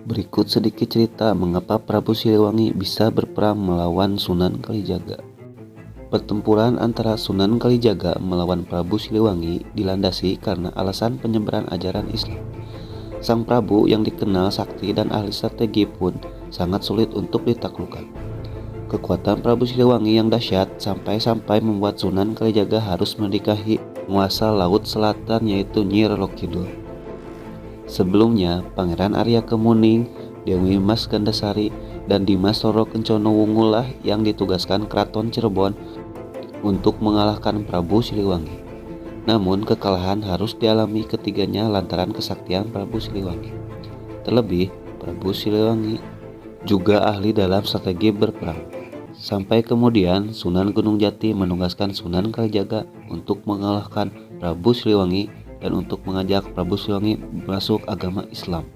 Berikut sedikit cerita mengapa Prabu Siliwangi bisa berperang melawan Sunan Kalijaga. Pertempuran antara Sunan Kalijaga melawan Prabu Siliwangi dilandasi karena alasan penyebaran ajaran Islam. Sang Prabu yang dikenal sakti dan ahli strategi pun sangat sulit untuk ditaklukkan. Kekuatan Prabu Siliwangi yang dahsyat sampai-sampai membuat Sunan Kalijaga harus menikahi penguasa Laut Selatan yaitu Nyi Roro Kidul. Sebelumnya, Pangeran Arya Kemuning, Dewi Mas Gandasari, dan Dimas Roro Kencono Wungulah yang ditugaskan Keraton Cirebon untuk mengalahkan Prabu Siliwangi. Namun kekalahan harus dialami ketiganya lantaran kesaktian Prabu Siliwangi. Terlebih, Prabu Siliwangi juga ahli dalam strategi berperang. Sampai kemudian Sunan Gunung Jati menugaskan Sunan Kalijaga untuk mengalahkan Prabu Siliwangi dan untuk mengajak Prabu Siliwangi masuk agama Islam.